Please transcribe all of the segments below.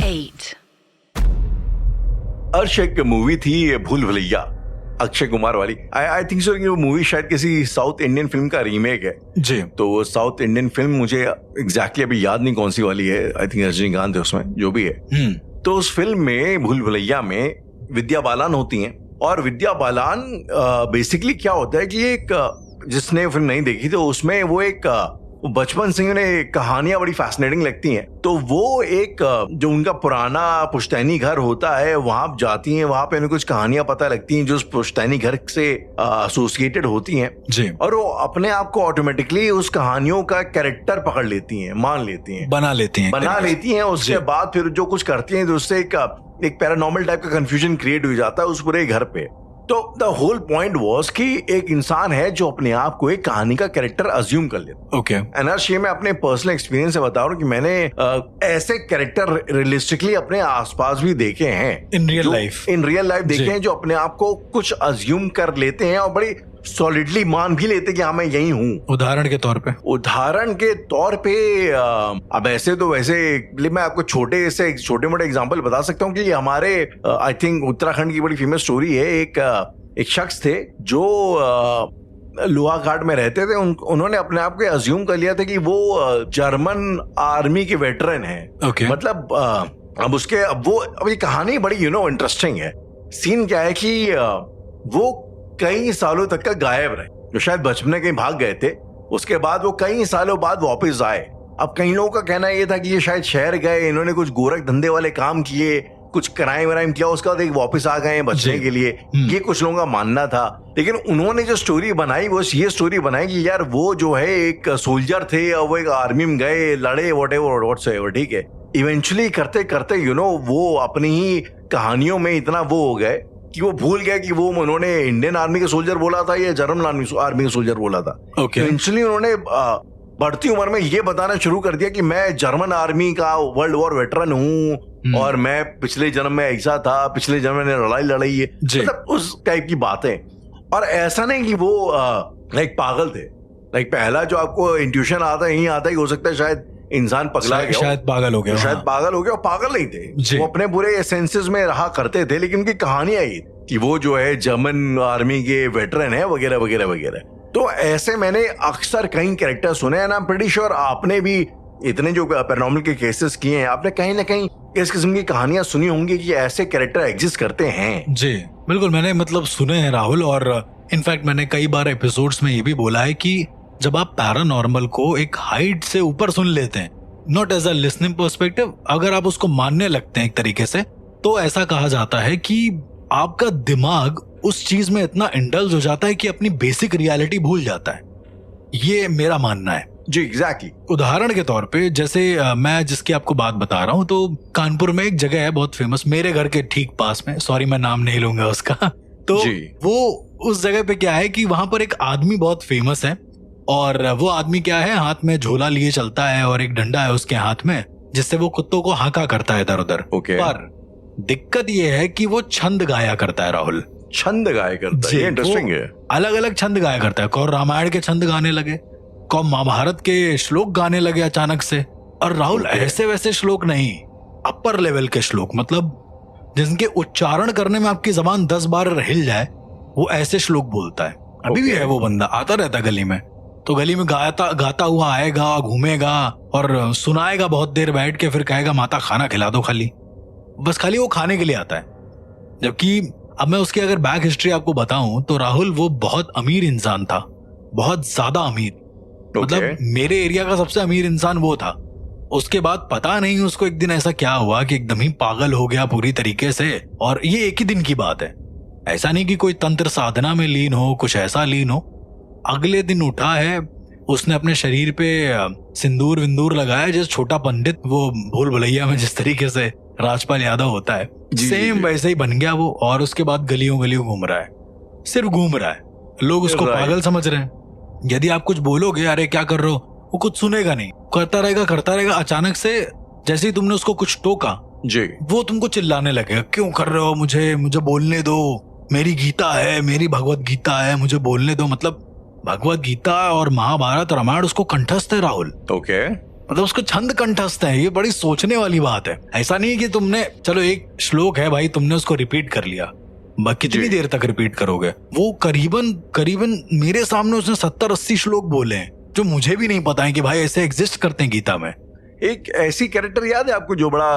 8. अर्श एक मूवी थी भूल भुलैया, अक्षय कुमार वाली। आई थिंक सो ये मूवी शायद किसी साउथ इंडियन फिल्म का रीमेक है जी। तो वो साउथ इंडियन फिल्म मुझे एग्जैक्टली अभी याद नहीं कौन सी वाली है। आई थिंक रजनीकांत है उसमें, जो भी है। तो उस फिल्म में भूल भुलैया में विद्या बालन होती हैं और विद्या बालन बेसिकली क्या होता है कि एक जिसने फिल्म नहीं देखी तो उसमें वो एक बचपन से उन्हें कहानियां बड़ी फैसिनेटिंग लगती हैं। तो वो एक जो उनका पुराना पुश्तैनी घर होता है वहां जाती हैं, वहां पे उन्हें कुछ कहानियां पता लगती हैं जो उस पुश्तैनी घर से एसोसिएटेड होती हैं जी। और वो अपने आप को ऑटोमेटिकली उस कहानियों का कैरेक्टर पकड़ लेती हैं, मान लेती हैं, बना लेती हैं। उसके बाद फिर जो कुछ करती हैं तो उससे एक पैरानॉर्मल टाइप का कंफ्यूजन क्रिएट हो जाता है उस पूरे घर पे। तो द होल पॉइंट वाज कि एक इंसान है जो अपने आप को एक कहानी का कैरेक्टर अज्यूम कर लेता। ओके। अनर्श, ये मैं अपने पर्सनल एक्सपीरियंस से बता रहा हूँ कि मैंने ऐसे कैरेक्टर रियलिस्टिकली अपने आसपास भी देखे हैं, इन रियल लाइफ देखे हैं, जो अपने आप को कुछ अज्यूम कर लेते हैं और बड़ी सॉलिडली मान भी लेते कि हाँ मैं यही हूँ। उदाहरण के तौर पे अब ऐसे तो वैसे मैं आपको छोटे मोटे एग्जांपल बता सकता हूँ कि हमारे आई थिंक उत्तराखंड की बड़ी फेमस स्टोरी है। एक शख्स थे जो लोहा घाट में रहते थे। उन्होंने अपने आप को अज्यूम कर लिया था कि वो जर्मन आर्मी के वेटरन है। Okay. मतलब अब ये कहानी बड़ी इंटरेस्टिंग है। सीन क्या है कि वो कई सालों तक का गायब रहे, जो शायद बचपन में कहीं भाग गए थे। उसके बाद वो कई सालों बाद वापस आए। अब कई लोगों का कहना ये था कि ये शायद शहर गए, इन्होंने कुछ गोरख धंधे वाले काम किए, कुछ क्राइम किया, उसके बाद एक वापस आ गए बचने के लिए। ये कुछ लोगों का मानना था। लेकिन उन्होंने जो स्टोरी बनाई वो ये स्टोरी बनाई कि यार वो जो है एक सोल्जर थे और वो एक आर्मी में गए, लड़े, व्हाटएवर, ठीक है। इवेंचुअली करते करते वो अपनी ही कहानियों में इतना वो हो गए कि वो भूल गया कि वो उन्होंने इंडियन आर्मी के सोल्जर बोला था या जर्मन आर्मी के सोल्जर बोला था। इवेंचुअली उन्होंने बढ़ती उम्र में ये बताना शुरू कर दिया कि मैं जर्मन आर्मी का वर्ल्ड वॉर वेटरन हूँ और मैं पिछले जन्म में ऐसा था, पिछले जन्म में लड़ाई लड़ी है, मतलब उस टाइप की बातें। और ऐसा नहीं कि वो लाइक पागल थे। लाइक पहला जो आपको इंट्यूशन आता है यही आता है, हो सकता है शायद इंसान पगला गया, शायद पागल हो गया, और पागल नहीं थे, वो अपने पूरे सेंसेस में रहा करते थे। लेकिन उनकी कहानियां ये कि वो जो है जर्मन आर्मी के वेटरन है वगैरह वगैरह वगैरह। तो ऐसे मैंने अक्सर कई कैरेक्टर सुने हैं। आई एम प्रीटी श्योर आपने भी इतने जो पैरानॉर्मल के केसेस किए हैं, आपने कहीं ना कहीं इस किस्म की कहानियां सुनी होंगी कि ऐसे कैरेक्टर एग्जिस्ट करते हैं। जी बिल्कुल, मैंने सुने हैं राहुल। और इनफैक्ट मैंने कई बार एपिसोड्स में ये भी बोला है कि जब आप पैरानॉर्मल को एक हाइट से ऊपर सुन लेते हैं, not as a listening perspective, अगर आप उसको मानने लगते हैं एक तरीके से, तो ऐसा कहा जाता है कि आपका दिमाग उस चीज में इतना इंडल्ज हो जाता है कि अपनी बेसिक रियलिटी भूल जाता है। ये मेरा मानना है जी। एग्जैक्टली। उदाहरण के तौर पे जैसे मैं जिसकी आपको बात बता रहा हूँ, तो कानपुर में एक जगह है बहुत फेमस, मेरे घर के ठीक पास में, सॉरी मैं नाम नहीं लूंगा उसका। तो वो उस जगह पे क्या है कि वहां पर एक आदमी बहुत फेमस है और वो आदमी क्या है, हाथ में झोला लिए चलता है और एक डंडा है उसके हाथ में, जिससे वो कुत्तों को हाका करता है इधर उधर। पर दिक्कत ये है कि वो छंद गाया करता है राहुल। छंद गाया करता है, इंटरेस्टिंग है। अलग अलग छंद गाया करता है। कौन रामायण के छंद गाने लगे, कौन महाभारत के श्लोक गाने लगे अचानक से। और राहुल ऐसे वैसे श्लोक नहीं, अपर लेवल के श्लोक, मतलब जिनके उच्चारण करने में आपकी जबान 10 बार हिल जाए, वो ऐसे श्लोक बोलता है। अभी भी है वो बंदा, आता रहता गली में। तो गली में गाता हुआ आएगा, घूमेगा और सुनाएगा बहुत देर बैठ के, फिर कहेगा माता खाना खिला दो, खाली वो खाने के लिए आता है। जबकि अब मैं उसकी अगर बैक हिस्ट्री आपको बताऊं तो राहुल वो बहुत अमीर इंसान था, बहुत ज्यादा अमीर। मतलब मेरे एरिया का सबसे अमीर इंसान वो था। उसके बाद पता नहीं उसको एक दिन ऐसा क्या हुआ कि एकदम ही पागल हो गया पूरी तरीके से। और ये एक ही दिन की बात है, ऐसा नहीं कि कोई तंत्र साधना में लीन हो, कुछ ऐसा लीन हो। अगले दिन उठा है, उसने अपने शरीर पे सिंदूर विंदूर लगाया, जैसे छोटा पंडित वो भूल भुलैया में जिस तरीके से राजपाल यादव होता है, सेम वैसे ही बन गया वो। और उसके बाद गलियों घूम रहा है, सिर्फ घूम रहा है। लोग उसको पागल समझ रहे हैं। यदि आप कुछ बोलोगे अरे क्या कर रहे हो, वो कुछ सुनेगा नहीं, करता रहेगा। अचानक से जैसे ही तुमने उसको कुछ टोका जी, वो तुमको चिल्लाने लगेगा, क्यों कर रहे हो, मुझे बोलने दो, मेरी गीता है, मेरी भगवत गीता है, मुझे बोलने दो। मतलब भगवत गीता और महाभारत रामायण उसको कंठस्थ है राहुल। ओके। मतलब उसको छंद कंठस्थ है। ये बड़ी सोचने वाली बात है। ऐसा नहीं है कि तुमने, चलो एक श्लोक है भाई, तुमने उसको रिपीट कर लिया, कितनी देर तक रिपीट करोगे? वो करीबन करीबन मेरे सामने उसने 70-80 श्लोक बोले हैं जो मुझे भी नहीं पता है कि भाई ऐसे एग्जिस्ट करते हैं गीता में। एक ऐसी कैरेक्टर याद है आपको जो बड़ा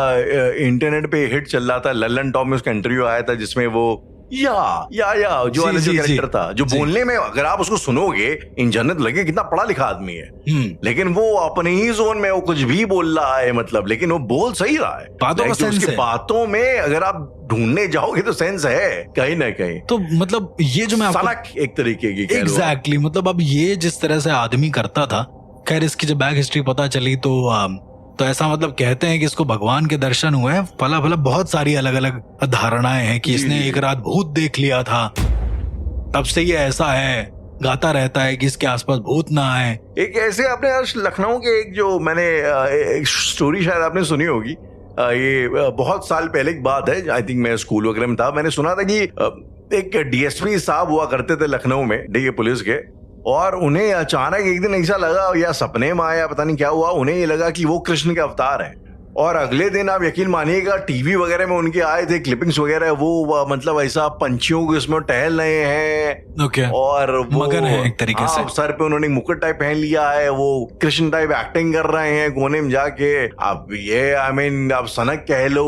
इंटरनेट पे हिट चल रहा था, लल्लन टॉप में उसका इंटरव्यू आया था जिसमें वो जो वाला जो कैरेक्टर था, जो बोलने में अगर आप उसको सुनोगे इन जन्नत लगे कितना पढ़ा लिखा आदमी है, लेकिन वो अपने ही जोन में वो कुछ भी बोल रहा है, मतलब लेकिन वो बोल सही रहा है। बातों का सेंस है। बातों में अगर आप ढूंढने जाओगे तो सेंस है कहीं ना कहीं। तो मतलब ये जो मैं सनक एक तरीके की एग्जैक्टली मतलब अब ये जिस तरह से आदमी करता था, खैर इसकी जब बैक हिस्ट्री पता चली तो ऐसा मतलब कहते हैं कि इसको भगवान के दर्शन हुए हैं, फला बहुत सारी अलग अलग धारणाएं हैं कि इसने एक रात भूत देख लिया था, तब से ये ऐसा है, गाता रहता है कि इसके आसपास भूत ना आए। एक ऐसे आपने लखनऊ के एक जो मैंने एक स्टोरी शायद आपने सुनी होगी, ये बहुत साल पहले की बात है, आई थिंक मैं स्कूल वगैरह में था, मैंने सुना था कि एक डीएसपी साहब हुआ करते थे लखनऊ में, डीए पुलिस के, और उन्हें अचानक एक दिन ऐसा लगा, या सपने में आया पता नहीं क्या हुआ, उन्हें ये लगा कि वो कृष्ण के अवतार हैं। और अगले दिन आप यकीन मानिएगा टीवी वगैरह में उनके आए थे क्लिपिंग्स वगैरह, वो मतलब ऐसा पंछियों को इसमें टहल रहे हैं। और वो मगन है एक तरीके से, सर पे उन्होंने मुकुट टाइप पहन लिया है, वो कृष्ण टाइप एक्टिंग कर रहे हैं कोने में जाके। आप ये आप सनक कह लो,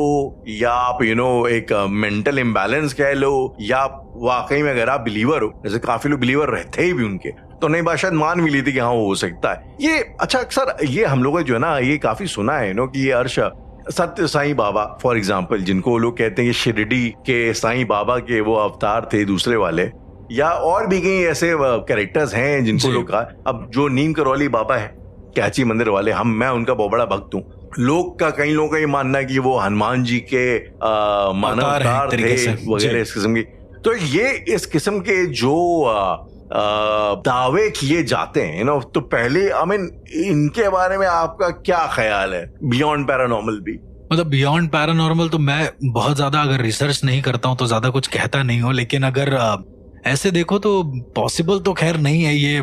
या आप एक मेंटल इम्बैलेंस कह लो, या वाकई में अगर आप बिलीवर हो, जैसे काफी लोग बिलीवर रहते ही भी उनके, तो नहीं बात शायद मान भी ली थी कि हाँ वो हो सकता है। ये अच्छा सर, ये हम लोगों जो है ना ये काफी सुना है कि ये अर्श सत्य साईं बाबा फॉर एग्जाम्पल, जिनको लोग कहते हैं कि शिरडी के साईं बाबा के वो अवतार थे दूसरे वाले, या और भी कई ऐसे कैरेक्टर्स हैं जिनको लोग कहा। अब जो नीम करौली बाबा है कैची मंदिर वाले, मैं उनका बहुत बड़ा भक्त हूँ। कई लोगों का ये मानना है कि वो हनुमान जी के मानव अवतार थे वगैरह इस किस्म की। तो ये इस किस्म के जो दावे किए जाते हैं तो पहले इनके बारे में आपका क्या ख्याल है, बियॉन्ड पैरानॉर्मल भी? मतलब बियॉन्ड पैरानॉर्मल तो मैं बहुत ज्यादा अगर रिसर्च नहीं करता हूँ तो ज्यादा कुछ कहता नहीं हूँ, लेकिन अगर ऐसे देखो तो पॉसिबल तो खैर नहीं है। ये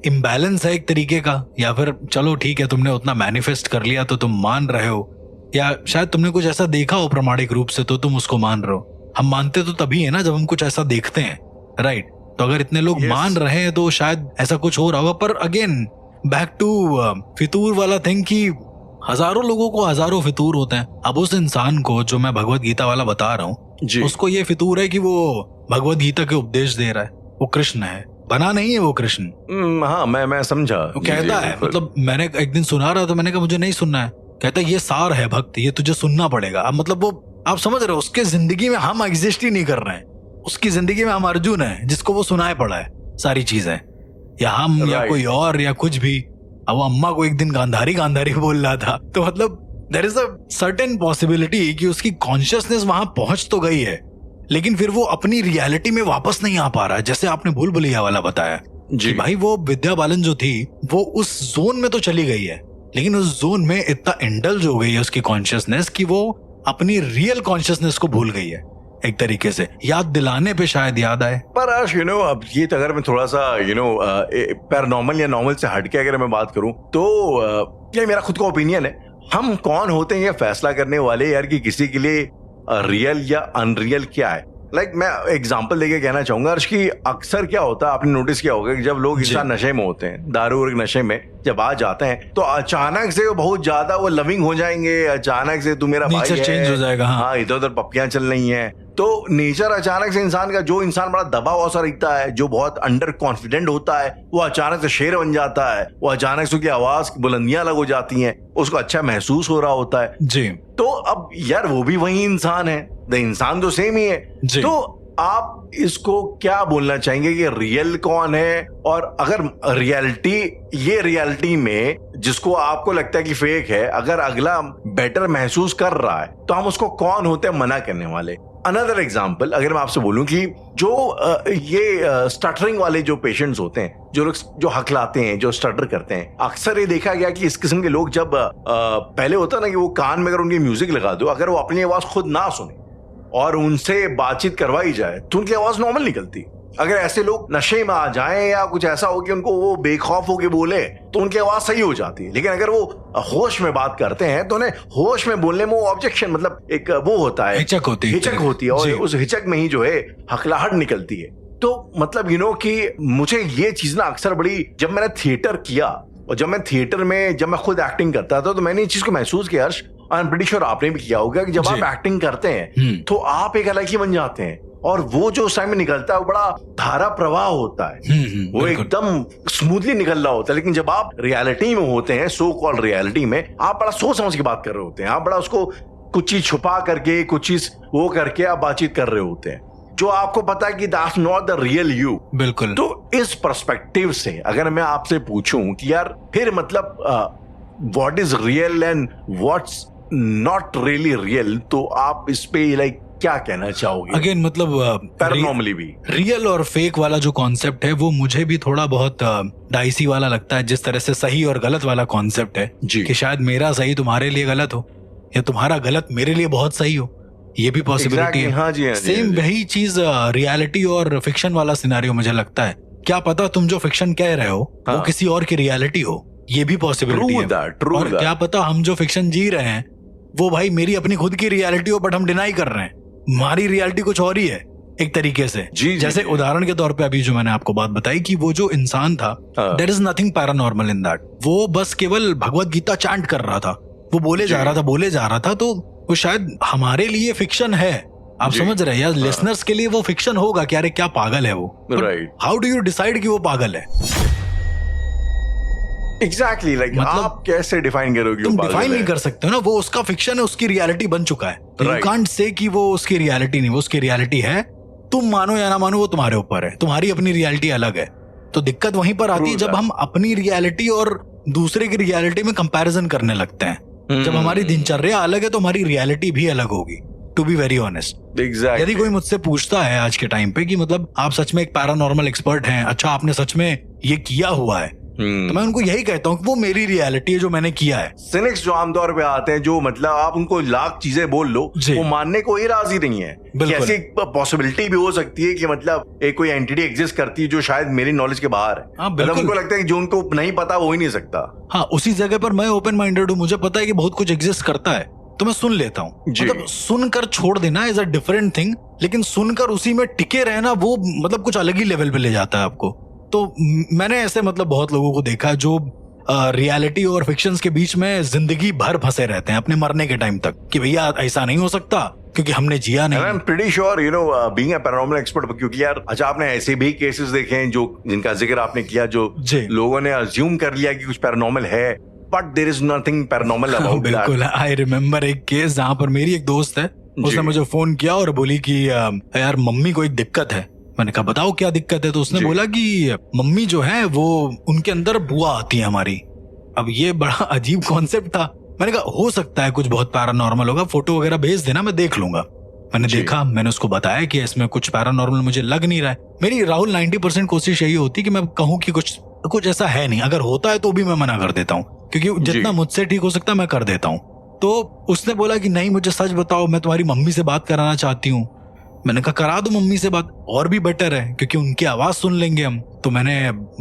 इम्बैलेंस है एक तरीके का, या फिर चलो ठीक है तुमने उतना मैनिफेस्ट कर लिया तो तुम मान रहे हो, या शायद तुमने कुछ ऐसा देखा हो प्रामाणिक रूप से तो तुम उसको मान रहे हो। हम मानते तो तभी है ना जब हम कुछ ऐसा देखते हैं, राइट? तो अगर इतने लोग मान रहे हैं तो शायद ऐसा कुछ हो रहा होगा। पर अगेन बैक टू फितूर वाला थिंग कि हजारों लोगों को हजारों फितूर होते हैं। अब उस इंसान को जो मैं भगवत गीता वाला बता रहा हूँ, उसको ये फितूर है कि वो भगवत गीता के उपदेश दे रहा है, वो कृष्ण है, बना नहीं है वो कृष्ण। हाँ मैं समझा। वो कहता है, मतलब मैंने एक दिन सुना रहा था, मैंने कहा मुझे नहीं सुनना है, कहता है ये सार है भक्त, ये तुझे सुनना पड़ेगा। अब मतलब वो आप समझ रहे हो, उसके जिंदगी में हम एग्जिस्ट ही नहीं कर रहे हैं, उसकी जिंदगी में हम अर्जुन है जिसको वो सुनाए पड़ा है सारी चीजें, या हम या कोई और या कुछ भी। अब वो अम्मा को एक दिन गांधारी गांधारी बोल रहा था, तो मतलब there is a certain possibility कि उसकी कॉन्शियसनेस वहां पहुंच तो गई है, लेकिन फिर वो अपनी रियलिटी में वापस नहीं आ पा रहा है। जैसे आपने भूल भुलैया वाला बताया कि भाई वो विद्या बालन जो थी वो उस जोन में तो चली गई है, लेकिन उस जोन में इतना इंडल्ज हो गई है उसकी कॉन्शियसनेस कि वो अपनी रियल कॉन्शियसनेस को भूल गई है। एक तरीके से याद दिलाने पे शायद याद आए। पर आश अब ये तो अगर मैं थोड़ा सा पैरानॉर्मल या नॉर्मल से हटके अगर मैं बात करूं तो ये मेरा खुद का ओपिनियन है। हम कौन होते हैं ये फैसला करने वाले यार कि किसी के लिए रियल या अनरियल क्या है। मैं एग्जांपल देके कहना चाहूंगा अर्श की, अक्सर क्या होता है आपने नोटिस किया होगा कि जब लोग इंसान नशे में होते हैं, दारू और नशे में जब आ जाते हैं तो अचानक से वो बहुत ज्यादा वो लविंग हो जाएंगे, अचानक से तू मेरा भाई है, चेंज हो जाएगा। हाँ इधर उधर पप्पियां चल रही हैं, तो नेचर अचानक से इंसान का, जो इंसान बड़ा दबा हुआ सा रहता है, जो बहुत अंडर कॉन्फिडेंट होता है, वो अचानक से शेर बन जाता है, वो अचानक से उसकी आवाज बुलंदियां अलग हो जाती हैं, उसको अच्छा महसूस हो रहा होता है जी। तो अब यार वो भी वही इंसान है, द इंसान तो सेम ही है। तो आप इसको क्या बोलना चाहेंगे कि रियल कौन है, और अगर रियलिटी में जिसको आपको लगता है कि फेक है, अगर अगला बेटर महसूस कर रहा है तो हम उसको कौन होते हैं मना करने वाले। अनदर एग्जाम्पल अगर मैं आपसे बोलूं कि जो ये स्टटरिंग वाले जो पेशेंट्स होते हैं, जो लोग जो हकलाते हैं, जो स्टटर करते हैं, अक्सर ये देखा गया कि इस किस्म के लोग जब पहले होता ना कि वो कान में अगर उनकी म्यूजिक लगा दो, अगर वो अपनी आवाज खुद ना सुने और उनसे बातचीत करवाई जाए तो उनकी आवाज नॉर्मल निकलती, अगर ऐसे लोग नशे में आ जाएं या कुछ ऐसा हो कि उनको वो बेखौफ होके बोले तो उनकी आवाज सही हो जाती है, लेकिन अगर वो होश में बात करते हैं तो उन्हें होश में बोलने में वो ऑब्जेक्शन, मतलब एक वो होता है, हिचक होती है और उस हिचक में ही जो है हकलाहट निकलती है। तो मतलब कि मुझे ये चीज ना अक्सर बड़ी, जब मैंने थिएटर किया और जब मैं थिएटर में जब मैं खुद एक्टिंग करता था तो मैंने ये चीज को महसूस किया। हर्ष, आई एम प्रीटी श्योर आपने भी किया होगा कि जब आप एक्टिंग करते हैं तो आप एक अलग ही बन जाते हैं और वो जो उस टाइम में निकलता है वो बड़ा धारा प्रवाह होता है, वो एकदम स्मूथली निकल रहा होता है। लेकिन जब आप रियलिटी में होते हैं, सो कॉल्ड रियलिटी में, आप बड़ा सोच समझ के बात कर रहे होते हैं, आप बड़ा उसको कुछ चीज छुपा करके, कुछ चीज वो करके आप बातचीत कर रहे होते हैं जो आपको पता है कि that's not the real you. बिल्कुल। तो इस पर्सपेक्टिव से अगर मैं आपसे पूछूं कि यार फिर मतलब what is real and what's not really real, तो आप इस पे लाइक क्या कहना चाहोगे? अगेन मतलब पैरानॉर्मली भी रियल और फेक वाला जो कॉन्सेप्ट है वो मुझे भी थोड़ा बहुत डाइसी वाला लगता है, जिस तरह से सही और गलत वाला कॉन्सेप्ट है कि शायद मेरा सही तुम्हारे लिए गलत हो या तुम्हारा गलत मेरे लिए बहुत सही हो, ये भी पॉसिबिलिटी है। हाँ जी, सेम वही चीज रियलिटी और फिक्शन वाला सिनेरियो मुझे लगता है। क्या पता तुम जो फिक्शन कह रहे हो वो किसी और की रियलिटी हो, ये भी पॉसिबिलिटी है। और क्या पता हम जो फिक्शन जी रहे हैं वो भाई मेरी अपनी खुद की रियलिटी हो, बट हम डिनाई कर रहे हैं, हमारी रियलिटी कुछ और ही है एक तरीके से। जैसे उदाहरण के तौर पे अभी जो मैंने आपको बात बताई कि वो जो इंसान था, there is nothing paranormal in that, वो बस केवल भगवत गीता चैंट कर रहा था, वो बोले जा रहा था, तो वो शायद हमारे लिए फिक्शन है, आप समझ रहे हैं, या लिसनर्स के लिए वो फिक्शन होगा कि अरे क्या पागल है वो, हाउ डू यू डिसाइड कि वो पागल है? एग्जैक्टली, लाइक आप कैसे डिफाइन करोगे? तुम डिफाइन नहीं कर सकते हो ना, वो उसका फिक्शन है, उसकी रियलिटी बन चुका है। यू कांट से कि वो उसकी रियलिटी नहीं, वो उसकी रियलिटी है, तुम मानो या ना मानो वो तुम्हारे ऊपर है, तुम्हारी अपनी रियलिटी अलग है। तो दिक्कत वहीं पर आती है जब हम अपनी रियलिटी और दूसरे की रियलिटी में कंपैरिजन करने लगते हैं। जब हमारी दिनचर्या अलग है तो हमारी रियलिटी भी अलग होगी, टू बी वेरी ऑनेस्ट। यदि कोई मुझसे पूछता है आज के टाइम पे कि मतलब आप सच में एक पैरानॉर्मल एक्सपर्ट हैं, अच्छा आपने सच में ये किया हुआ है, तो मैं उनको यही कहता हूँ कि वो मेरी रियलिटी है जो मैंने किया है। सिनिक्स जो आमतौर पे आते हैं, जो मतलब आप उनको लाख चीजें बोल लो वो मानने को ही राजी नहीं है कि ऐसी पॉसिबिलिटी भी हो सकती है कि मतलब एक कोई एंटिटी एग्जिस्ट करती है जो शायद मेरी नॉलेज के बाहर है। मतलब उनको लगता है कि जो उनको नहीं पता वो ही नहीं सकता। हाँ, उसी जगह पर मैं ओपन माइंडेड हूँ, मुझे पता है कि बहुत कुछ एग्जिस्ट करता है तो मैं सुन लेता हूँ। मतलब सुनकर छोड़ देना इज अ डिफरेंट थिंग, लेकिन सुनकर उसी में टिके रहना वो मतलब कुछ अलग ही लेवल पे ले जाता है आपको। तो मैंने ऐसे मतलब बहुत लोगों को देखा है जो रियलिटी और फिक्शंस के बीच में जिंदगी भर फंसे रहते हैं अपने मरने के टाइम तक कि भैया ऐसा नहीं हो सकता क्योंकि हमने जिया नहीं। I am pretty sure you know being a paranormal expert, क्योंकि यार अच्छा आपने ऐसे भी केसेस देखे हैं जो जिनका जिक्र आपने किया, जो लोगों ने अज्यूम कर लिया कि कुछ पैरानॉर्मल है, but there is nothing paranormal about that. बिल्कुल, आई रिमेम्बर एक केस जहां पर मेरी एक दोस्त है, उसने मुझे फोन किया और बोली कि यार मम्मी को एक दिक्कत है। मैंने कहा बताओ क्या दिक्कत है? तो उसने बोला कि मम्मी जो है वो उनके अंदर बुआ आती है हमारी। अब ये बड़ा अजीब कॉन्सेप्ट था। मैंने कहा हो सकता है कुछ बहुत पैरानॉर्मल होगा, फोटो वगैरह भेज देना मैं देख लूंगा। मैंने देखा, मैंने उसको बताया कि इसमें कुछ पैरानॉर्मल मुझे लग नहीं रहा है। मेरी राहुल 90% कोशिश यही होती कि मैं कहूँ कि कुछ ऐसा है नहीं, अगर होता है तो भी मैं मना कर देता हूँ क्योंकि जितना मुझसे ठीक हो सकता है मैं कर देता हूँ। तो उसने बोला कि नहीं मुझे सच बताओ, मैं तुम्हारी मम्मी से बात कराना चाहती हूँ। मैंने कहा करा दो मम्मी से बात, और भी बेटर है क्योंकि उनकी आवाज सुन लेंगे हम। तो मैंने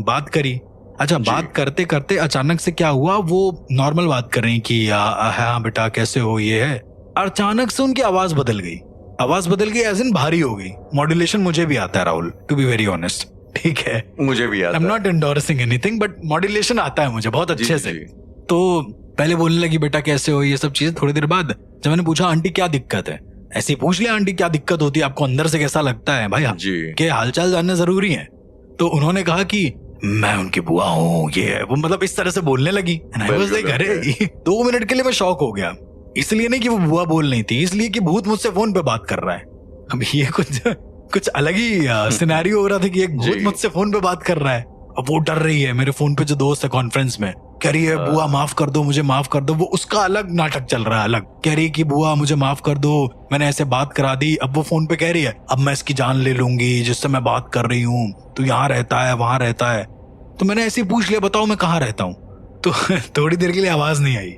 बात करी। अच्छा, बात करते करते अचानक से क्या हुआ, वो नॉर्मल बात कर रही कि हाँ बेटा कैसे हो, ये है। अचानक से उनकी आवाज बदल गई। आवाज बदल गई एज इन भारी हो गई। मॉड्यूलेशन मुझे भी आता है Rahul, to be very honest, ठीक है मुझे भी आता है। I am not endorsing anything, but modulation आता है मुझे बहुत अच्छे से। तो पहले बोलने लगी बेटा कैसे हो, ये सब चीजें। थोड़ी देर बाद जब मैंने पूछा आंटी क्या दिक्कत है, ऐसे पूछ लिया आंटी क्या दिक्कत होती है आपको, अंदर से कैसा लगता है भाई, के हालचाल जानना जरूरी है। तो उन्होंने कहा कि मैं उनकी बुआ हूँ, ये है वो, मतलब इस तरह से बोलने लगी। अरे 2 मिनट के लिए मैं शॉक हो गया। इसलिए नहीं कि वो बुआ बोल नहीं थी, इसलिए कि भूत मुझसे फोन पे बात कर रहा है। अब ये कुछ अलग ही सिनेरियो हो रहा था कि एक भूत मुझसे फोन पे बात कर रहा है। अब वो डर रही है। मेरे फोन पे जो दोस्त है कॉन्फ्रेंस में, कह रही है बुआ माफ कर दो, मुझे माफ कर दो। वो उसका अलग नाटक चल रहा है, अलग कह रही है कि बुआ मुझे माफ कर दो, मैंने ऐसे बात करा दी। अब वो फोन पे कह रही है अब मैं इसकी जान ले लूंगी जिससे मैं बात कर रही हूँ, तू यहाँ रहता है वहां रहता है। तो मैंने ऐसे ही पूछ लिया बताओ मैं कहाँ रहता हूँ। तो थोड़ी देर के लिए आवाज नहीं आई।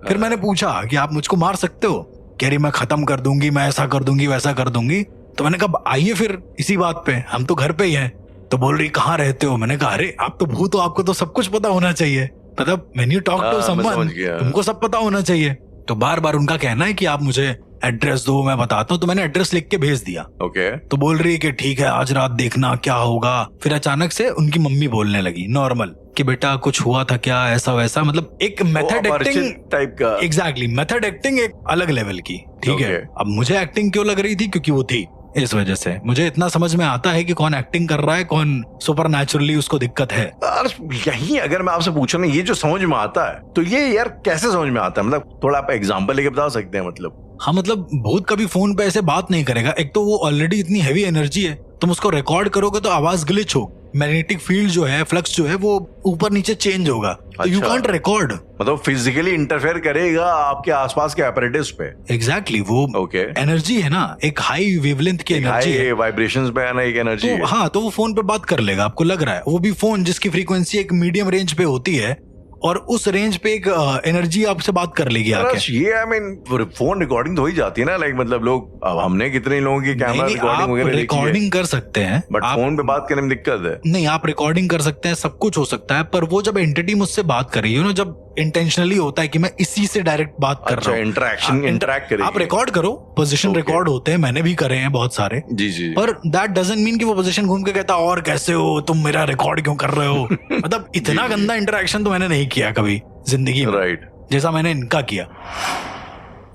फिर मैंने पूछा कि आप मुझको मार सकते हो? कह रही मैं खत्म कर दूंगी, मैं ऐसा कर दूंगी वैसा कर दूंगी। तो मैंने कहा आइए फिर इसी बात पे, हम तो घर पे ही हैं। तो बोल रही कहाँ रहते हो? मैंने कहा अरे आप तो भूत हो, आपको तो सब कुछ पता होना चाहिए, मतलब व्हेन यू टॉक टू मैं समवन समझ गया। तुमको सब पता होना चाहिए। तो बार बार उनका कहना है कि आप मुझे एड्रेस दो, मैं बताता हूँ। तो मैंने एड्रेस लिख के भेज दिया। ओके। तो बोल रही है कि ठीक है आज रात देखना क्या होगा। फिर अचानक से उनकी मम्मी बोलने लगी नॉर्मल कि बेटा कुछ हुआ था क्या, ऐसा वैसा, मतलब एक मेथड एक्टिंग टाइप का। एग्जैक्टली मेथड एक्टिंग एक अलग लेवल की, ठीक है। Okay. अब मुझे एक्टिंग क्यों लग रही थी? क्योंकि वो थी, इस वजह से मुझे इतना समझ में आता है कि कौन एक्टिंग कर रहा है, कौन सुपर नेचुरली उसको दिक्कत है। यार यही अगर मैं आपसे पूछूं ना, ये जो समझ में आता है तो ये यार कैसे समझ में आता है? मतलब थोड़ा आप एग्जांपल लेके बता सकते हैं? मतलब हाँ, मतलब भूत कभी फोन पे ऐसे बात नहीं करेगा। एक तो वो ऑलरेडी इतनी हैवी एनर्जी है, तुम उसको रिकॉर्ड करोगे तो आवाज ग्लिच हो, मैग्नेटिक फील्ड जो है, फ्लक्स जो है वो ऊपर नीचे चेंज होगा, तो यू अच्छा। Can't record. मतलब फिजिकली इंटरफेयर करेगा आपके आसपास के apparatus पे। एग्जैक्टली वो ओके। एनर्जी है ना, एक हाई वेवलेंथ की एनर्जी है। हाई वाइब्रेशंस पे है ना, एक एनर्जी तो है। हाँ, तो वो फोन पे बात कर लेगा, आपको लग रहा है। वो भी फोन जिसकी फ्रीक्वेंसी एक मीडियम रेंज पे होती है, और उस रेंज पे एक एनर्जी आपसे बात कर लेगी आके। ये आई मीन फोन रिकॉर्डिंग तो हो ही जाती है ना, लाइक मतलब लोग, अब हमने कितने लोगों की कैमरा नहीं, रिकॉर्डिंग आप वगैरह देखी है, रिकॉर्डिंग कर सकते हैं, बट आप फोन पे बात करने में दिक्कत है। नहीं, आप रिकॉर्डिंग कर सकते हैं, सब कुछ हो सकता है। पर वो जब एंटिटी मुझसे बात कर रही है ना, जब इंटेंशनली होता है कि मैं इसी से डायरेक्ट बात कर अच्छा, रहा हूँ, इंटरेक्शन इंटरेक्ट करेगी। आप रिकॉर्ड करो, पोजीशन Okay. रिकॉर्ड होते हैं, मैंने भी करे हैं बहुत सारे। जी जी। पर दैट डजंट मीन कि वो पोजीशन घूम के कहता और कैसे हो तुम, मेरा रिकॉर्ड क्यों कर रहे हो। मतलब इतना जी। गंदा इंटरेक्शन तो मैंने नहीं किया कभी जिंदगी में, राइट। जैसा मैंने इनका किया।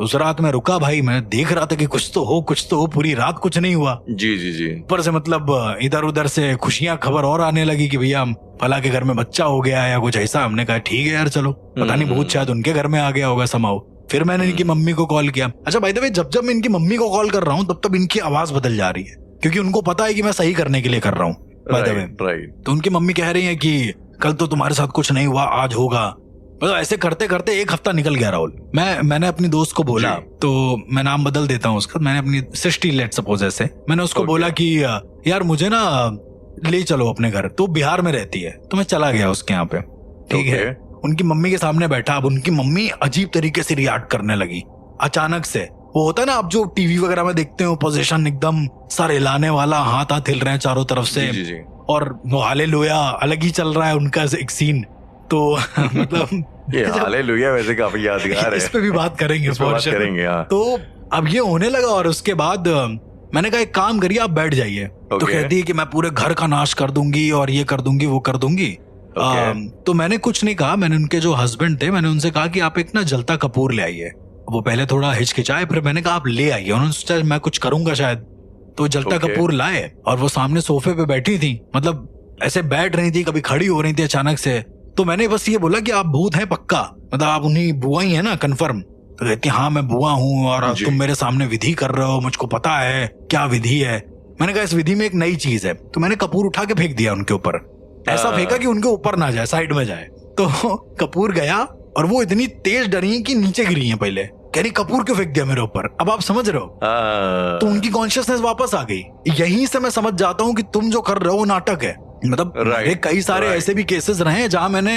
उस रात मैं रुका भाई, मैं देख रहा था कि कुछ तो हो, कुछ तो हो। पूरी रात कुछ नहीं हुआ। जी जी जी। ऊपर से मतलब इधर उधर से खुशियां खबर और आने लगी कि भैया फला के घर में बच्चा हो गया है या कुछ ऐसा। हमने कहा ठीक है यार चलो, पता नहीं भूत शायद उनके घर में आ गया होगा समाओ। फिर मैंने इनकी मम्मी को कॉल किया। अच्छा भाई, जब जब मैं इनकी मम्मी को कॉल कर रहा हूँ तब तब इनकी आवाज बदल जा रही है, क्योंकि उनको पता है कि मैं सही करने के लिए कर रहा हूँ। राइट। तो उनकी मम्मी कह रही है कि कल तो तुम्हारे साथ कुछ नहीं हुआ, आज होगा। मतलब ऐसे करते करते एक हफ्ता निकल गया राहुल। मैंने अपनी दोस्त को बोला, तो मैं नाम बदल देता हूँ उसका, मैंने अपनी सृष्टि लेट सपोज ऐसे, मैंने उसको बोला कि यार मुझे ना ले चलो अपने घर। तो बिहार में रहती है, तो मैं चला गया उसके यहाँ पे, ठीक है। उनकी मम्मी के सामने बैठा। अब उनकी मम्मी अजीब तरीके से रिएक्ट करने लगी अचानक से। वो होता है ना, आप जो टीवी वगैरह में देखते हो, पोजीशन एकदम सर हिलाने वाला, हाथ हाथ हिल रहे हैं चारों तरफ से, जी जी। और वो हालेलुया अलग ही चल रहा है उनका एक सीन। तो मतलब ये हालेलुया वैसे काफी यादगार है। इस पे भी बात करेंगे, इस पे बात करेंगे, हाँ। तो अब ये होने लगा, और उसके बाद मैंने कहा एक काम करिए, आप बैठ जाइए। तो कहती है कि मैं पूरे घर का नाश कर दूंगी और ये कर दूंगी वो कर दूंगी। तो मैंने कुछ नहीं कहा। मैंने उनके जो हस्बैंड थे, मैंने उनसे कहा कि आप एक ना जलता कपूर ले आइए। वो पहले थोड़ा हिचकिचाए, फिर मैंने कहा आप ले आइए। उन्होंने सोचा मैं कुछ करूंगा शायद, तो जलता कपूर लाए और वो सामने सोफे पे बैठी थी, मतलब ऐसे बैठ रही थी, कभी खड़ी हो रही थी अचानक से। तो मैंने बस ये बोला कि आप भूत हैं पक्का, मतलब आप उन्हीं बुआ ही है ना कंफर्म? तो कहती हाँ मैं बुआ हूँ, और तुम मेरे सामने विधि कर रहे हो, मुझको पता है क्या विधि है। मैंने कहा इस विधि में एक नई चीज है। तो मैंने कपूर उठा के फेंक दिया उनके ऊपर, ऐसा फेंका कि उनके ऊपर ना जाए, साइड में जाए। तो कपूर गया और वो इतनी तेज डरी कि नीचे गिरी है। पहले कह रही कपूर क्यों फेंक दिया मेरे ऊपर? अब आप समझ रहे हो? तो उनकी कॉन्शियसनेस वापस आ गई। यहीं से मैं समझ जाता हूँ कि तुम जो कर रहे हो वो नाटक है। मतलब कई सारे ऐसे भी केसेस रहे हैं जहां मैंने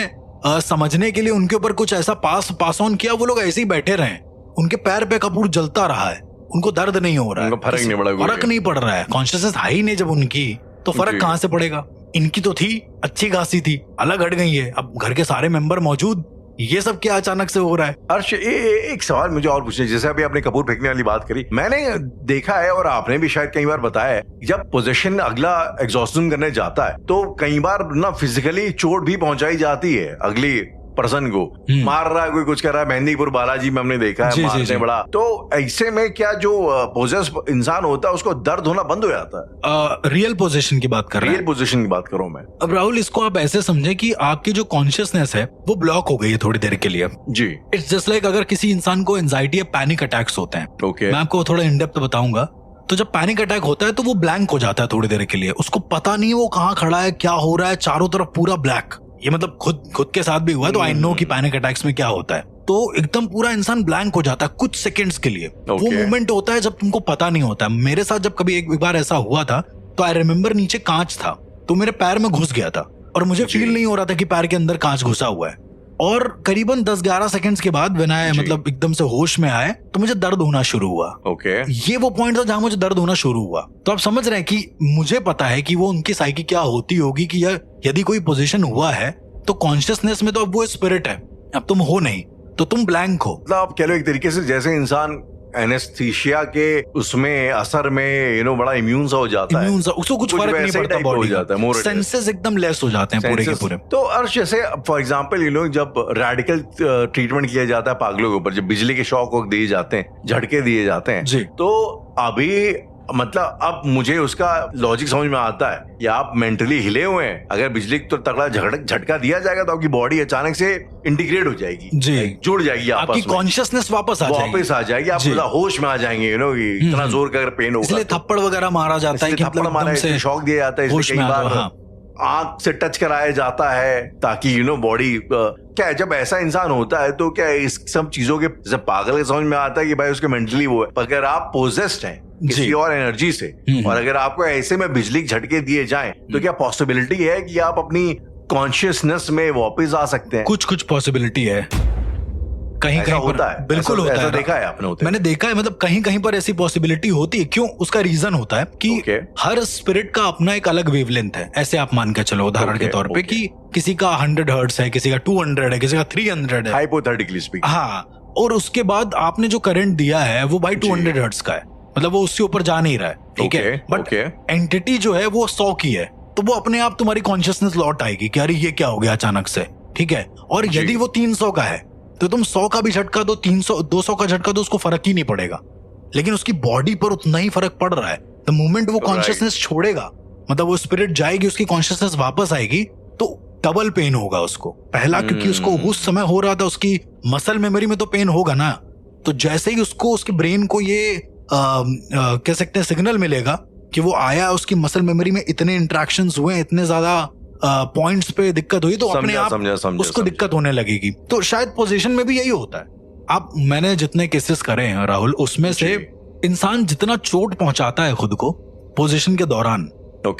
समझने के लिए उनके ऊपर कुछ ऐसा पास ऑन किया, वो लोग ऐसे ही बैठे रहे, उनके पैर पे कपूर जलता रहा है, उनको दर्द नहीं हो रहा है, फर्क नहीं पड़ रहा है। कॉन्शियसनेस है ही नहीं जब उनकी, तो फर्क कहां से पड़ेगा? इनकी तो थी, अच्छी खासी थी, अलग हट गई है। अब घर के सारे मेंबर मौजूद, ये सब क्या अचानक से हो रहा है? हर्ष, एक सवाल मुझे और पूछना है। जैसे अभी आपने कपूर फेंकने वाली बात करी, मैंने देखा है और आपने भी शायद कई बार बताया है, जब पोजीशन अगला एग्जॉस्टिंग करने जाता है तो कई बार ना फिजिकली चोट भी पहुंचाई जाती है अगली पर्सन को। मार रहा है कोई, कुछ कर रहा है। मेहंदीपुर बालाजी में हमने देखा है मारने बड़ा। तो ऐसे में क्या जो पोजेस इंसान होता है उसको दर्द होना बंद हो जाता है? रियल पोजीशन की बात कर रहे हैं? रियल पोजीशन की बात करूं मैं। अब राहुल, इसको आप ऐसे समझे कि आपकी जो कॉन्शियसनेस है वो ब्लॉक हो गई है थोड़ी देर के लिए जी। इट्स जस्ट लाइक अगर किसी इंसान को एंजाइटी या पैनिक अटैक्स होते हैं। ओके। मैं आपको थोड़ा इन डेप्थ बताऊंगा। तो जब पैनिक अटैक होता है तो वो ब्लैंक हो जाता है थोड़ी देर के लिए, उसको पता नहीं वो कहाँ खड़ा है, क्या हो रहा है, चारों तरफ पूरा ब्लैक। ये मतलब खुद के साथ भी हुआ है, तो आई नो कि पैनिक अटैक्स में क्या होता है। तो एकदम पूरा इंसान ब्लैंक हो जाता है कुछ सेकंड्स के लिए। वो मोमेंट होता है जब तुमको पता नहीं होता। मेरे साथ जब कभी एक बार ऐसा हुआ था, तो आई रिमेम्बर नीचे कांच था, तो मेरे पैर में घुस गया था और मुझे फील नहीं हो रहा था कि पैर के अंदर कांच घुसा हुआ है। और करीबन 10-11 सेकंड्स के बाद व्हेन आई जी। मतलब एकदम से होश में आए तो मुझे दर्द होना शुरू हुआ। ओके ये वो पॉइंट था जहां मुझे दर्द होना शुरू हुआ। तो आप समझ रहे हैं कि मुझे पता है कि वो उनकी साइकी क्या होती होगी कि यदि कोई पोजीशन हुआ है तो कॉन्शियसनेस में तो अब वो स्पिरिट है, अब तुम हो नहीं तो तुम ब्लैंक हो। मतलब आप कह लो एक तरीके से जैसे इंसान एनेस्थीसिया के उसमें असर में बड़ा इम्यून सा हो जाता है, इम्यून उसको कुछ फर्क नहीं वैसे ही पड़ता, type हो बॉडी जाता है, more or less। सेंसेस एकदम लेस हो जाते हैं पूरे के Senses- पूरे। तो अर्श जैसे फॉर एग्जाम्पल जब रेडिकल ट्रीटमेंट किया जाता है पागलों के ऊपर, जब बिजली के शॉक वॉक दिए जाते हैं, झटके दिए जाते हैं, जी। तो अभी मतलब अब मुझे उसका लॉजिक समझ में आता है या आप मेंटली हिले हुए हैं, अगर बिजली तो तगड़ा झटका दिया जाएगा तो आपकी बॉडी अचानक से इंटीग्रेट हो जाएगी, जी। जुड़ जाएगी आपकी आपस में, कॉन्शियसनेस वापस आ जाएगी, आप जी। पूरा होश में आ जाएंगे, इतना जोर का अगर पेन होगा इसलिए तो। थप्पड़ वगैरह मारा जाता है कि थप्पड़ मतलब मारा एकदम से शॉक दिया जाता है, होश इसलिए में कई आ जाओ, बार हाँ। आंख से टच कराया जाता है ताकि बॉडी क्या है, जब ऐसा इंसान होता है तो क्या इस सब चीजों के जैसे पागल के समझ में आता है कि भाई उसके मेंटली वो है, पर अगर आप पोजेस्ड हैं किसी जी। और एनर्जी से और अगर आपको ऐसे में बिजली के झटके दिए जाएं तो क्या पॉसिबिलिटी है कि आप अपनी कॉन्शियसनेस में वापस आ सकते हैं? कुछ कुछ पॉसिबिलिटी है, कहीं ऐसा कहीं होता पर है, बिल्कुल ऐसा होता है। देखा है आपने होते? मैंने देखा है, मतलब कहीं कहीं पर ऐसी पॉसिबिलिटी होती है। क्यों? उसका रीजन होता है कि Okay. हर स्पिरिट का अपना एक अलग वेवलेंथ है। ऐसे आप मान के चलो उदाहरण के Okay, तौर पे okay. कि किसी का 100 हर्ट्ज है, किसी का 200 है, किसी का 300 है। Hypothetically speaking. हाँ, और उसके बाद आपने जो करंट दिया है वो भाई 200 हर्ट्ज का है, मतलब वो उससे ऊपर जा नहीं रहा है, ठीक है। Okay, but okay. एंटिटी जो है वो 100 की है, तो वो अपने आप तुम्हारी कॉन्शियसनेस लौट आएगी कि अरे ये क्या हो गया अचानक से, ठीक है। और जी। यदि वो 300 का है तो तुम 100 का भी झटका दो, 300 200 का झटका दो, उसको फर्क ही नहीं पड़ेगा। लेकिन उसकी बॉडी पर उतना ही फर्क पड़ रहा है। द मोमेंट वो Right. कॉन्शियसनेस छोड़ेगा, मतलब वो स्पिरिट जाएगी, उसकी कॉन्शियसनेस वापस आएगी, तो डबल पेन होगा उसको। पहला क्योंकि उसको उस समय हो रहा था, उसकी मसल मेमोरी में तो पेन होगा ना। तो जैसे ही उसको उसके ब्रेन को ये कह सकते हैं सिग्नल मिलेगा कि वो आया, उसकी मसल मेमोरी में इतने इंटरेक्शंस हुए, इतने ज्यादा पॉइंट्स पे दिक्कत हुई, तो अपने आप उसको दिक्कत होने लगेगी। तो शायद पोजीशन में भी यही होता है। आप मैंने जितने केसेस करे हैं राहुल, उसमें से इंसान जितना चोट पहुंचाता है खुद को पोजीशन के दौरान,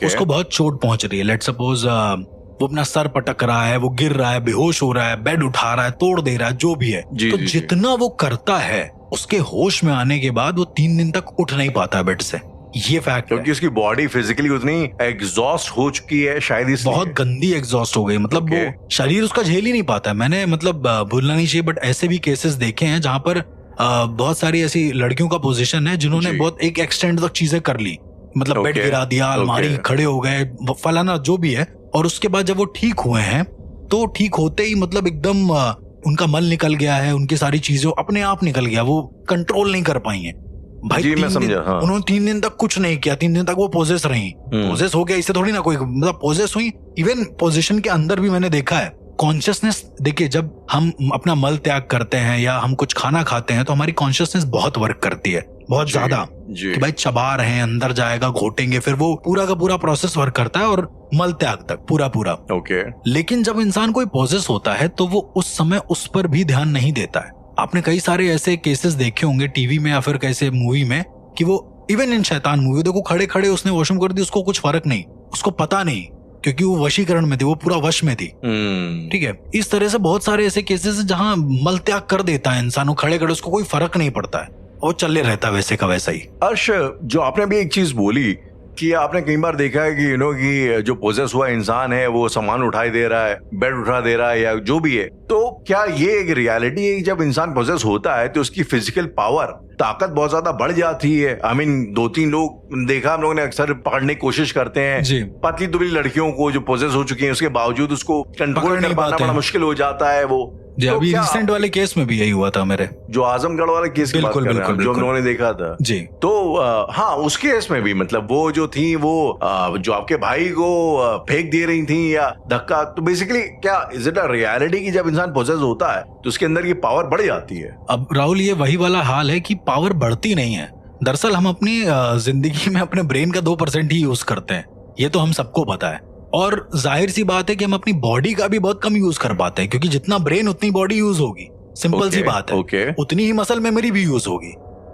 उसको बहुत चोट पहुंच रही है। लेट्स सपोज वो अपना सर पटक रहा है, वो गिर रहा है, बेहोश हो रहा है, बेड उठा रहा है, तोड़ दे रहा है, जो भी है। तो जितना वो करता है, उसके होश में आने के बाद वो 3 दिन तक उठ नहीं पाता बेड से। ये फैक्ट है, क्योंकि उसकी बॉडी फिजिकली उतनी एग्जॉस्ट हो चुकी है, शायद इसलिए। बहुत गंदी एग्जॉस्ट हो गई, मतलब वो शरीर उसका झेल ही नहीं पाता है। मैंने मतलब भूलना नहीं चाहिए, बट ऐसे भी केसेस देखे हैं जहां पर बहुत सारी ऐसी लड़कियों का पोजीशन है जिन्होंने बहुत एक एक्सटेंड तक चीजें कर ली, मतलब बेड गिरा दिया, अलमारी खड़े हो गए, फलाना जो भी है। और उसके बाद जब वो ठीक हुए हैं तो ठीक होते ही मतलब एकदम उनका मल निकल गया है, उनकी सारी चीजें अपने आप निकल गया, वो कंट्रोल नहीं कर पाई हैं भाई। जी, मैं समझा, हाँ। उन्होंने 3 दिन तक कुछ नहीं किया, 3 दिन तक वो पोजेस रही। पोजेस हो गया इससे थोड़ी ना कोई, मतलब पोजेस हुई। इवन पोजीशन के अंदर भी मैंने देखा है कॉन्शियसनेस। देखिए, जब हम अपना मल त्याग करते हैं या हम कुछ खाना खाते हैं तो हमारी कॉन्शियसनेस बहुत वर्क करती है, बहुत ज्यादा, कि भाई चबा रहे हैं, अंदर जाएगा, घोटेंगे, फिर वो पूरा का पूरा प्रोसेस वर्क करता है और मल त्याग तक पूरा। लेकिन जब इंसान कोई पोजेस होता है तो वो उस समय उस पर भी ध्यान नहीं देता है। आपने कई सारे ऐसे केसेस देखे होंगे टीवी में या फिर कैसे मूवी में कि वो इवन इन शैतान मूवी देखो, खड़े खड़े उसने वॉशरूम कर दी, उसको कुछ फर्क नहीं, उसको पता नहीं, क्योंकि वो वशीकरण में थी, वो पूरा वश में थी, ठीक है। इस तरह से बहुत सारे ऐसे केसेस हैं जहां मल त्याग कर देता है इंसान, खड़े खड़े उसको कोई फर्क नहीं पड़ता है, और चले रहता है वैसे का वैसा ही। अर्श, जो आपने भी एक चीज बोली कि आपने कई बार देखा है कि कि जो पोजेस हुआ इंसान है वो सामान उठाई दे रहा है, बेड उठा दे रहा है या जो भी है, तो क्या ये एक रियलिटी है कि जब इंसान पोजेस होता है तो उसकी फिजिकल पावर, ताकत बहुत ज्यादा बढ़ जाती है? आई मीन 2-3 लोग देखा हम लोगों ने अक्सर पकड़ने की कोशिश करते हैं, पतली दुबली लड़कियों को जो पोजेस हो चुकी हैं, उसके बावजूद उसको कंट्रोल कर पाना बड़ा मुश्किल हो जाता है वो। जी, तो अभी रिसेंट वाले केस में भी यही हुआ था मेरे, जो आजमगढ़ वाले केस की बात कर रहे हैं, जो हम लोगों ने देखा था जी। तो हाँ, उस केस में भी मतलब वो जो थी वो जो आपके भाई को फेंक दे रही थी या धक्का, तो बेसिकली क्या इज इट अ रियलिटी कि जब इंसान पोजेस होता है तो उसके अंदर की पावर बढ़ जाती है? अब राहुल, ये वही वाला हाल है कि पावर बढ़ती नहीं है। दरअसल हम अपनी जिंदगी में अपने ब्रेन का 2% ही यूज करते हैं, ये तो हम सबको पता है। और जाहिर सी बात है कि हम अपनी बॉडी का भी बहुत कम यूज कर पाते हैं, क्योंकि जितना ब्रेन उतनी बॉडी यूज होगी, सिंपल सी बात है, उतनी ही मसल मेमोरी भी यूज होगी।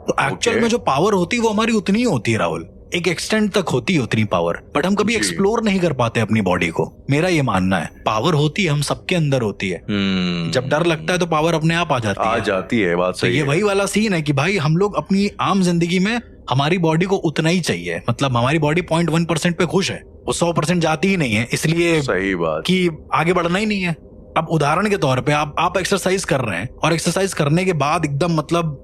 तो एक्चुअल में जो पावर होती है वो हमारी उतनी ही होती है राहुल। एक एक्सटेंट तक होती है उतनी पावर, बट हम कभी जी। एक्सप्लोर नहीं कर पाते अपनी बॉडी को। मेरा ये मानना है पावर होती है, हम सबके अंदर होती है। जब डर लगता है तो पावर अपने आप आ जाती आ है। जाती है, बात तो सही ये है। वही वाला सीन है कि भाई हम लोग अपनी आम जिंदगी में हमारी बॉडी को उतना ही चाहिए, मतलब हमारी बॉडी 0.1% पे खुश है, वो 100% जाती ही नहीं है, इसलिए सही बात। कि आगे बढ़ना ही नहीं है। अब उदाहरण के तौर पे आप एक्सरसाइज कर रहे हैं और एक्सरसाइज करने के बाद एकदम मतलब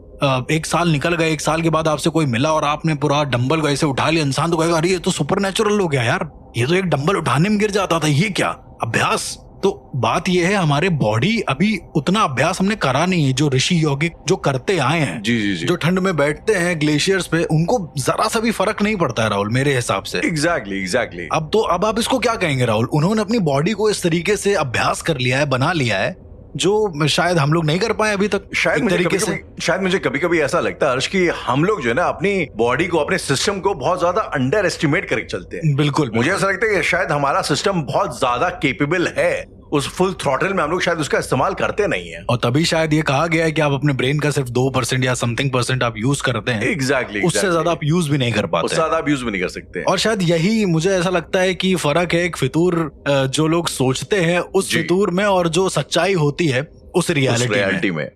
एक साल निकल गए, एक साल के बाद आपसे कोई मिला और आपने पूरा डंबल को ऐसे उठा लिया, इंसान तो कहेगा अरे ये तो सुपर नेचुरल हो गया यार, ये तो एक डंबल उठाने में गिर जाता था, ये क्या अभ्यास। तो बात ये है हमारे बॉडी अभी उतना अभ्यास हमने करा नहीं है। जो ऋषि यौगिक जो करते आए हैं, जी जी जी, जो ठंड में बैठते हैं ग्लेशियर्स पे, उनको जरा सा भी फर्क नहीं पड़ता है राहुल, मेरे हिसाब से। Exactly exactly. अब आप इसको क्या कहेंगे राहुल? उन्होंने अपनी बॉडी को इस तरीके से अभ्यास कर लिया है, बना लिया है, जो शायद हम लोग नहीं कर पाए अभी तक। शायद मुझे कभी कभी ऐसा लगता है हर्ष कि हम लोग जो है ना अपनी बॉडी को, अपने सिस्टम को बहुत ज्यादा अंडर एस्टिमेट करके चलते हैं। बिल्कुल, मुझे ऐसा लगता है कि शायद हमारा सिस्टम बहुत ज्यादा केपेबल है, उस फुल थ्रॉटल में हम लोग शायद उसका इस्तेमाल करते नहीं है। और तभी शायद ये कहा गया है कि आप अपने ब्रेन का सिर्फ 2% या समथिंग % आप यूज करते हैं। एग्जैक्टली, उससे ज्यादा आप यूज भी नहीं कर पाते। उससे ज्यादा आप यूज भी नहीं कर सकते। और शायद यही मुझे ऐसा लगता है कि फर्क है एक फितूर जो लोग सोचते हैं उस जी। फितूर में और जो सच्चाई होती है उस रियलिटी रियलिटी में।